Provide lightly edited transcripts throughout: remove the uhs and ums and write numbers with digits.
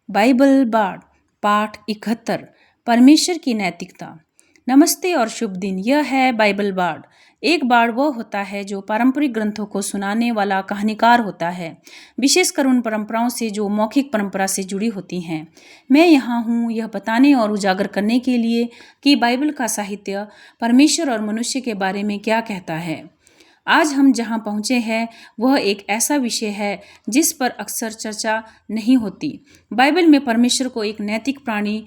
Bible बाड़ पाठ 71 परमेश्वर की नैतिकता। नमस्ते और शुभ दिन। यह है बाइबल बाड़। एक बाड़ वह होता है जो पारंपरिक ग्रंथों को सुनाने वाला कहानीकार होता है, विशेषकर उन परंपराओं से जो मौखिक परंपरा से जुड़ी होती हैं। मैं यहाँ हूँ यह बताने और उजागर करने के लिए कि बाइबल का साहित्य परमेश्वर और मनुष्य के बारे में क्या कहता है। आज हम जहाँ पहुँचे हैं वह एक ऐसा विषय है जिस पर अक्सर चर्चा नहीं होती। बाइबल में परमेश्वर को एक नैतिक प्राणी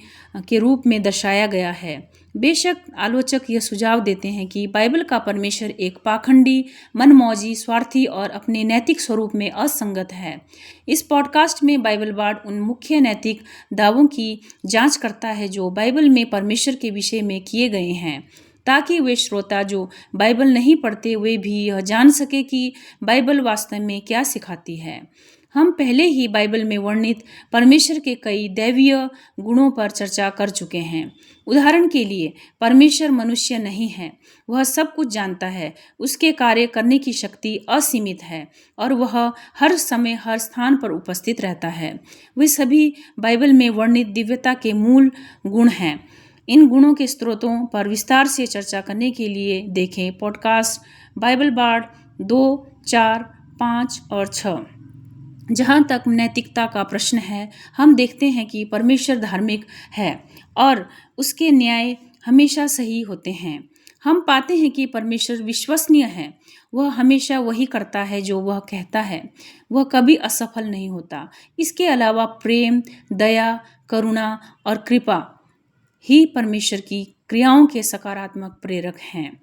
के रूप में दर्शाया गया है। बेशक आलोचक यह सुझाव देते हैं कि बाइबल का परमेश्वर एक पाखंडी, मनमौजी, स्वार्थी और अपने नैतिक स्वरूप में असंगत है। इस पॉडकास्ट में बाइबल बाड़ उन मुख्य नैतिक दावों की जांच करता है जो बाइबल में परमेश्वर के विषय में किए गए हैं, ताकि वे श्रोता जो बाइबल नहीं पढ़ते वे भी यह जान सके कि बाइबल वास्तव में क्या सिखाती है। हम पहले ही बाइबल में वर्णित परमेश्वर के कई दैवीय गुणों पर चर्चा कर चुके हैं। उदाहरण के लिए, परमेश्वर मनुष्य नहीं है, वह सब कुछ जानता है, उसके कार्य करने की शक्ति असीमित है और वह हर समय हर स्थान पर उपस्थित रहता है। वे सभी बाइबल में वर्णित दिव्यता के मूल गुण हैं। इन गुणों के स्रोतों पर विस्तार से चर्चा करने के लिए देखें पॉडकास्ट बाइबल बाड़ 2, 4, 5 और 6। जहाँ तक नैतिकता का प्रश्न है, हम देखते हैं कि परमेश्वर धार्मिक है और उसके न्याय हमेशा सही होते हैं। हम पाते हैं कि परमेश्वर विश्वसनीय है, वह हमेशा वही करता है जो वह कहता है, वह कभी असफल नहीं होता। इसके अलावा प्रेम, दया, करुणा और कृपा ही परमेश्वर की क्रियाओं के सकारात्मक प्रेरक हैं।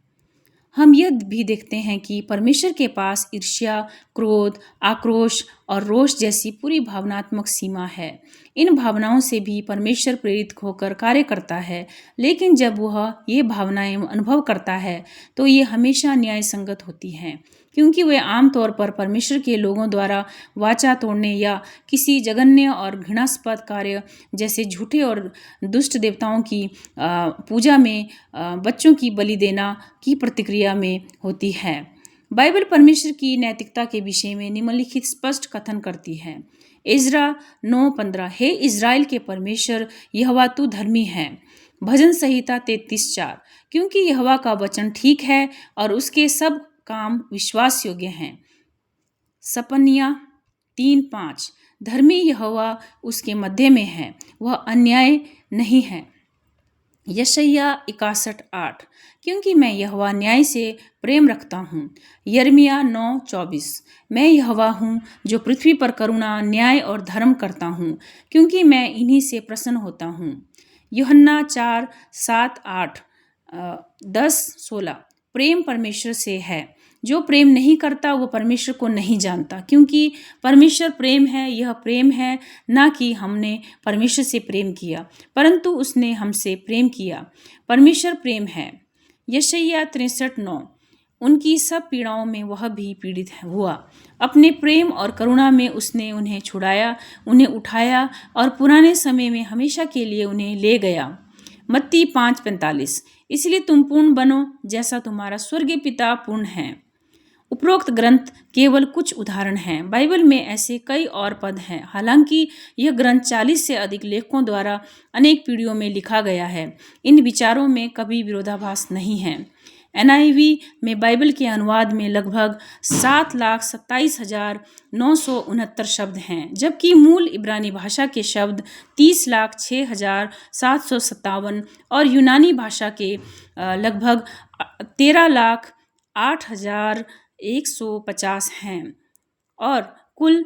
हम यह भी देखते हैं कि परमेश्वर के पास ईर्ष्या, क्रोध, आक्रोश और रोष जैसी पूरी भावनात्मक सीमा है। इन भावनाओं से भी परमेश्वर प्रेरित होकर कार्य करता है, लेकिन जब वह ये भावनाएं अनुभव करता है तो ये हमेशा न्याय संगत होती हैं, क्योंकि वे आमतौर पर परमेश्वर के लोगों द्वारा वाचा तोड़ने या किसी जघन्य और घृणास्पद कार्य जैसे झूठे और दुष्ट देवताओं की पूजा में बच्चों की बलि देना की प्रतिक्रिया में होती है। बाइबल परमेश्वर की नैतिकता के विषय में निम्नलिखित स्पष्ट कथन करती है। इज़रा 9:15 हे इज़राइल के परमेश्वर यहोवा तू धर्मी है। भजन संहिता 33:4 क्योंकि यहोवा का वचन ठीक है और उसके सब काम विश्वास योग्य हैं। सपनिया 3:5 धर्मी यहोवा उसके मध्य में है, वह अन्याय नहीं है। यशायाह 61:8 क्योंकि मैं यहोवा न्याय से प्रेम रखता हूँ। यिर्मयाह 9:24 मैं यहोवा हूँ जो पृथ्वी पर करुणा, न्याय और धर्म करता हूँ, क्योंकि मैं इन्हीं से प्रसन्न होता हूँ। यूहन्ना 4:7-8 10-16 प्रेम परमेश्वर से है, जो प्रेम नहीं करता वो परमेश्वर को नहीं जानता, क्योंकि परमेश्वर प्रेम है। यह प्रेम है ना कि हमने परमेश्वर से प्रेम किया, परंतु उसने हमसे प्रेम किया। परमेश्वर प्रेम है। यशायाह 63:9 उनकी सब पीड़ाओं में वह भी पीड़ित हुआ, अपने प्रेम और करुणा में उसने उन्हें छुड़ाया, उन्हें उठाया और पुराने समय में हमेशा के लिए उन्हें ले गया। मत्ती 5:45 इसलिए तुम पूर्ण बनो जैसा तुम्हारा स्वर्गीय पिता पूर्ण है। उपरोक्त ग्रंथ केवल कुछ उदाहरण हैं। बाइबल में ऐसे कई और पद हैं। हालांकि यह ग्रंथ 40 से अधिक लेखकों द्वारा अनेक पीढ़ियों में लिखा गया है। इन विचारों में कभी विरोधाभास नहीं है। NIV में बाइबल के अनुवाद में लगभग 7,27,969 शब्द हैं, जबकि मूल इब्रानी भाषा के शब्द 30,06,757 और यूनानी भाषा के लगभग 13,08,150 हैं और कुल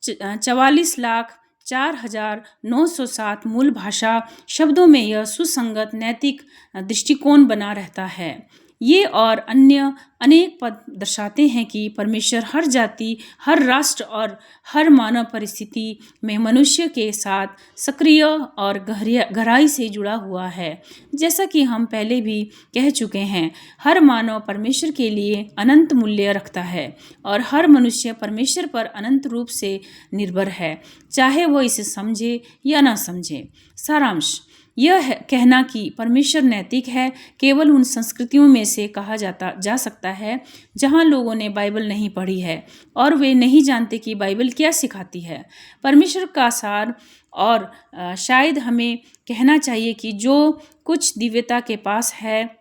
44,04,907 मूल भाषा शब्दों में यह सुसंगत नैतिक दृष्टिकोण बना रहता है। ये और अन्य अनेक पद दर्शाते हैं कि परमेश्वर हर जाति, हर राष्ट्र और हर मानव परिस्थिति में मनुष्य के साथ सक्रिय और गहराई से जुड़ा हुआ है। जैसा कि हम पहले भी कह चुके हैं, हर मानव परमेश्वर के लिए अनंत मूल्य रखता है और हर मनुष्य परमेश्वर पर अनंत रूप से निर्भर है, चाहे वह इसे समझे या ना समझे। सारांश यह कहना कि परमेश्वर नैतिक है केवल उन संस्कृतियों में से कहा जा सकता है जहां लोगों ने बाइबल नहीं पढ़ी है और वे नहीं जानते कि बाइबल क्या सिखाती है। परमेश्वर का सार और शायद हमें कहना चाहिए कि जो कुछ दिव्यता के पास है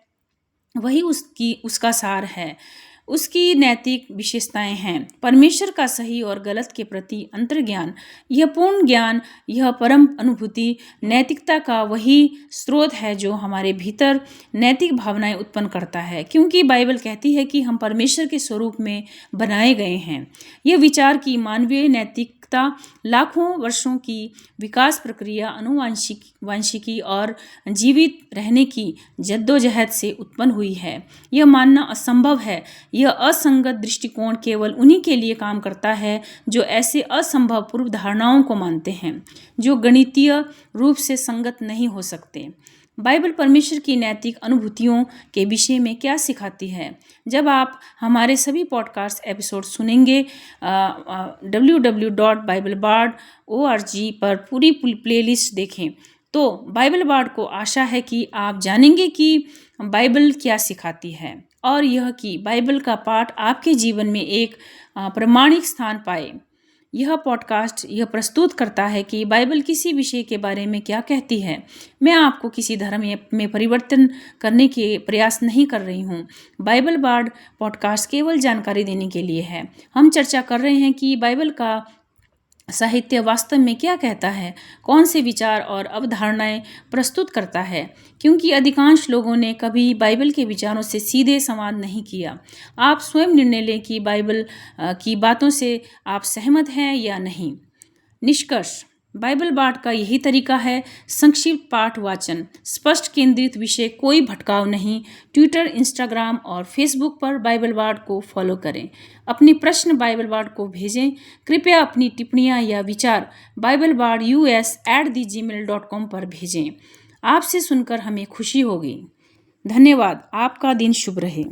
वही उसका सार है, उसकी नैतिक विशेषताएं हैं। परमेश्वर का सही और गलत के प्रति अंतर्ज्ञान, यह पूर्ण ज्ञान, यह परम अनुभूति नैतिकता का वही स्रोत है जो हमारे भीतर नैतिक भावनाएं उत्पन्न करता है, क्योंकि बाइबल कहती है कि हम परमेश्वर के स्वरूप में बनाए गए हैं। यह विचार की मानवीय नैतिकता लाखों वर्षों की विकास प्रक्रिया, आनुवांशिकी और जीवित रहने की जद्दोजहद से उत्पन्न हुई है। यह मानना असंभव है। यह असंगत दृष्टिकोण केवल उन्हीं के लिए काम करता है जो ऐसे असंभव पूर्व धारणाओं को मानते हैं जो गणितीय रूप से संगत नहीं हो सकते। बाइबल परमेश्वर की नैतिक अनुभूतियों के विषय में क्या सिखाती है? जब आप हमारे सभी पॉडकास्ट एपिसोड सुनेंगे, www.biblebard.org पर पूरी प्लेलिस्ट देखें, तो बाइबल बार्ड को आशा है कि आप जानेंगे कि बाइबल क्या सिखाती है और यह कि बाइबल का पाठ आपके जीवन में एक प्रामाणिक स्थान पाए। यह पॉडकास्ट यह प्रस्तुत करता है कि बाइबल किसी विषय के बारे में क्या कहती है। मैं आपको किसी धर्म में परिवर्तन करने के प्रयास नहीं कर रही हूँ। बाइबल बार्ड पॉडकास्ट केवल जानकारी देने के लिए है। हम चर्चा कर रहे हैं कि बाइबल का साहित्य वास्तव में क्या कहता है, कौन से विचार और अवधारणाएं प्रस्तुत करता है, क्योंकि अधिकांश लोगों ने कभी बाइबल के विचारों से सीधे संवाद नहीं किया। आप स्वयं निर्णय लें कि बाइबल की बातों से आप सहमत हैं या नहीं। निष्कर्ष, बाइबल बार्ड का यही तरीका है: संक्षिप्त पाठ वाचन, स्पष्ट केंद्रित विषय, कोई भटकाव नहीं। ट्विटर, इंस्टाग्राम और फेसबुक पर बाइबल बार्ड को फॉलो करें। अपने प्रश्न बाइबल बार्ड को भेजें। कृपया अपनी टिप्पणियां या विचार BibleBardUS@gmail.com पर भेजें। आपसे सुनकर हमें खुशी होगी। धन्यवाद। आपका दिन शुभ रहे।